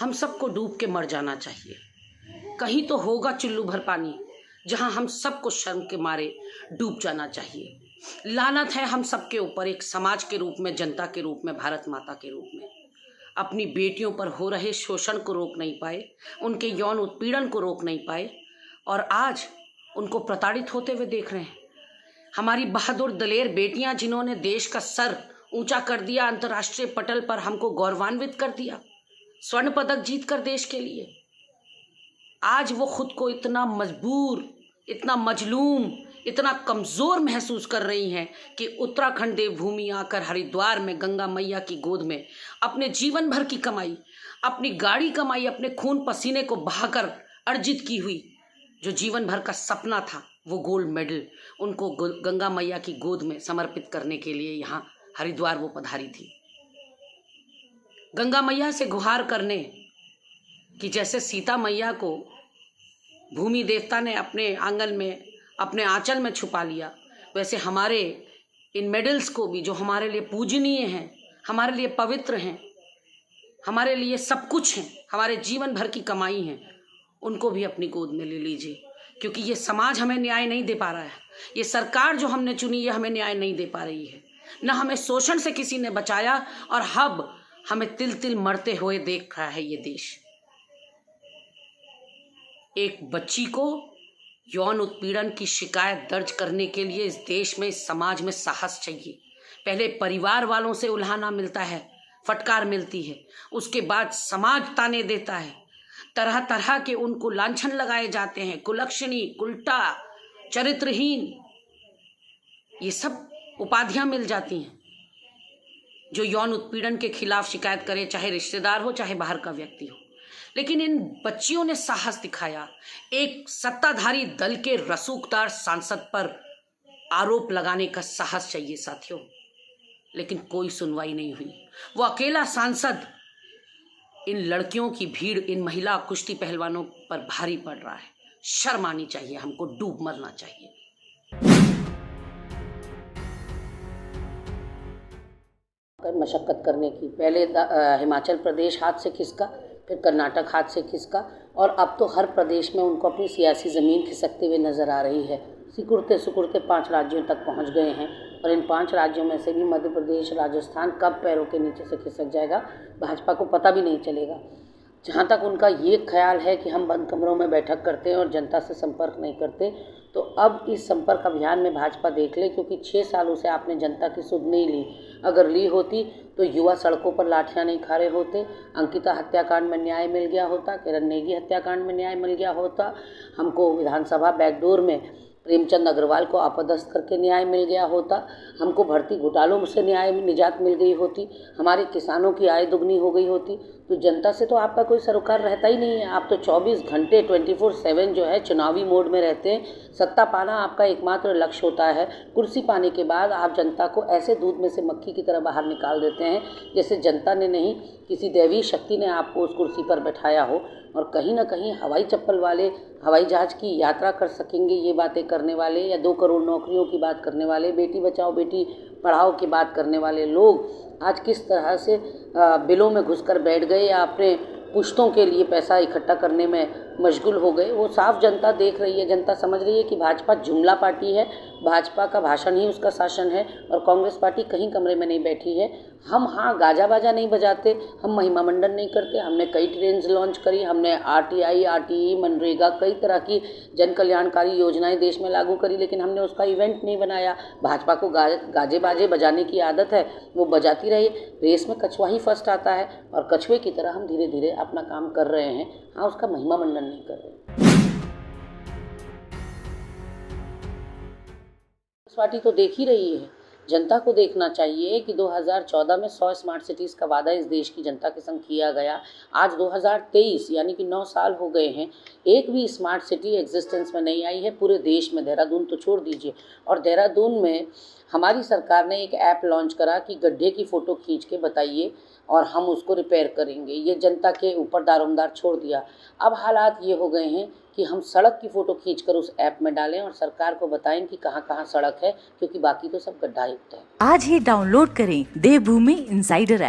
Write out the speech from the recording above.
हम सबको डूब के मर जाना चाहिए। कहीं तो होगा चुल्लू भर पानी जहां हम सबको शर्म के मारे डूब जाना चाहिए। लानत है हम सबके ऊपर, एक समाज के रूप में, जनता के रूप में, भारत माता के रूप में। अपनी बेटियों पर हो रहे शोषण को रोक नहीं पाए, उनके यौन उत्पीड़न को रोक नहीं पाए और आज उनको प्रताड़ित होते हुए देख रहे हैं। हमारी बहादुर दलेर बेटियां जिन्होंने देश का सर ऊंचा कर दिया, अंतर्राष्ट्रीय पटल पर हमको गौरवान्वित कर दिया, स्वर्ण पदक जीत कर देश के लिए, आज वो खुद को इतना मजबूर, इतना मजलूम, इतना कमज़ोर महसूस कर रही हैं कि उत्तराखंड देवभूमि आकर हरिद्वार में गंगा मैया की गोद में अपने जीवन भर की कमाई, अपनी गाड़ी कमाई, अपने खून पसीने को बहाकर अर्जित की हुई जो जीवन भर का सपना था, वो गोल्ड मेडल उनको गंगा मैया की गोद में समर्पित करने के लिए यहाँ हरिद्वार वो पधारी थी। गंगा मैया से गुहार करने कि जैसे सीता मैया को भूमि देवता ने अपने आंगन में, अपने आंचल में छुपा लिया, वैसे हमारे इन मेडल्स को भी, जो हमारे लिए पूजनीय हैं, हमारे लिए पवित्र हैं, हमारे लिए सब कुछ हैं, हमारे जीवन भर की कमाई हैं, उनको भी अपनी गोद में ले लीजिए। क्योंकि ये समाज हमें न्याय नहीं दे पा रहा है, ये सरकार जो हमने चुनी ये हमें न्याय नहीं दे पा रही है। न हमें शोषण से किसी ने बचाया और अब हमें तिल तिल मरते हुए देख रहा है ये देश। एक बच्ची को यौन उत्पीड़न की शिकायत दर्ज करने के लिए इस देश में, इस समाज में साहस चाहिए। पहले परिवार वालों से उल्हाना मिलता है, फटकार मिलती है, उसके बाद समाज ताने देता है, तरह तरह के उनको लांछन लगाए जाते हैं, कुलक्षणी, उल्टा, चरित्रहीन, ये सब उपाधियां मिल जाती हैं। जो यौन उत्पीड़न के खिलाफ शिकायत करे, चाहे रिश्तेदार हो, चाहे बाहर का व्यक्ति हो। लेकिन इन बच्चियों ने साहस दिखाया, एक सत्ताधारी दल के रसूखदार सांसद पर आरोप लगाने का साहस चाहिए साथियों, लेकिन कोई सुनवाई नहीं हुई। वो अकेला सांसद इन लड़कियों की भीड़, इन महिला कुश्ती पहलवानों पर भारी पड़ रहा है। शर्म आनी चाहिए, हमको डूब मरना चाहिए। मशक्कत करने की, पहले हिमाचल प्रदेश हाथ से खिसका, फिर कर्नाटक हाथ से खिसका और अब तो हर प्रदेश में उनको अपनी सियासी ज़मीन खिसकते हुए नज़र आ रही है। सिकुड़ते सिकुड़ते 5 राज्यों तक पहुंच गए हैं और इन 5 राज्यों में से भी मध्य प्रदेश, राजस्थान कब पैरों के नीचे से खिसक जाएगा भाजपा को पता भी नहीं चलेगा। जहाँ तक उनका ये ख्याल है कि हम बंद कमरों में बैठक करते हैं और जनता से संपर्क नहीं करते, तो अब इस संपर्क अभियान में भाजपा देख ले, क्योंकि 6 सालों से आपने जनता की सुध नहीं ली। अगर ली होती तो युवा सड़कों पर लाठियां नहीं खा रहे होते, अंकिता हत्याकांड में न्याय मिल गया होता, किरण नेगी हत्याकांड में न्याय मिल गया होता, हमको विधानसभा बैकडोर में प्रेमचंद अग्रवाल को अपदस्थ करके न्याय मिल गया होता, हमको भर्ती घोटालों से निजात मिल गई होती, हमारे किसानों की आय दुगनी हो गई होती। तो जनता से तो आपका कोई सरोकार रहता ही नहीं है। आप तो 24 घंटे 24/7 जो है चुनावी मोड में रहते हैं। सत्ता पाना आपका एकमात्र लक्ष्य होता है। कुर्सी पाने के बाद आप जनता को ऐसे दूध में से मक्खी की तरह बाहर निकाल देते हैं जैसे जनता ने नहीं, किसी दैवी शक्ति ने आपको उस कुर्सी पर बैठाया हो। और कहीं ना कहीं हवाई चप्पल वाले, हवाई जहाज़ की यात्रा कर सकेंगे ये बातें करने वाले, या 2 करोड़ नौकरियों की बात करने वाले, बेटी बचाओ बेटी पढ़ाओ की बात करने वाले लोग आज किस तरह से बिलों में घुसकर बैठ गए या अपने पुश्तों के लिए पैसा इकट्ठा करने में मशगूल हो गए, वो साफ जनता देख रही है। जनता समझ रही है कि भाजपा जुमला पार्टी है, भाजपा का भाषण ही उसका शासन है और कांग्रेस पार्टी कहीं कमरे में नहीं बैठी है। हम हाँ गाजा बाजा नहीं बजाते, हम महिमा मंडन नहीं करते, हमने कई ट्रेन्स लॉन्च करी, हमने RTI, RTE, मनरेगा, कई तरह की जन कल्याणकारी योजनाएं देश में लागू करी, लेकिन हमने उसका इवेंट नहीं बनाया। भाजपा को गाजे बाजे बजाने की आदत है, वो बजाती रहे। रेस में कछुआ ही फर्स्ट आता है और कछुए की तरह हम धीरे धीरे अपना काम कर रहे हैं, हाँ उसका महिमा मंडन नहीं कर रहे। पार्टी तो देख ही रही है, जनता को देखना चाहिए कि 2014 में 100 स्मार्ट सिटीज़ का वादा इस देश की जनता के संग किया गया। आज 2023 यानी कि 9 साल हो गए हैं, एक भी स्मार्ट सिटी एग्जिस्टेंस में नहीं आई है पूरे देश में। देहरादून तो छोड़ दीजिए। और देहरादून में हमारी सरकार ने एक ऐप लॉन्च करा कि गड्ढे की फ़ोटो खींच के बताइए और हम उसको रिपेयर करेंगे। ये जनता के ऊपर दारोमदार छोड़ दिया। अब हालात ये हो गए हैं कि हम सड़क की फ़ोटो खींचकर उस ऐप में डालें और सरकार को बताएं कि कहाँ कहाँ सड़क है, क्योंकि बाकी तो सब गड्ढा युक्त है। आज ही डाउनलोड करें देवभूमि इंसाइडर ऐप।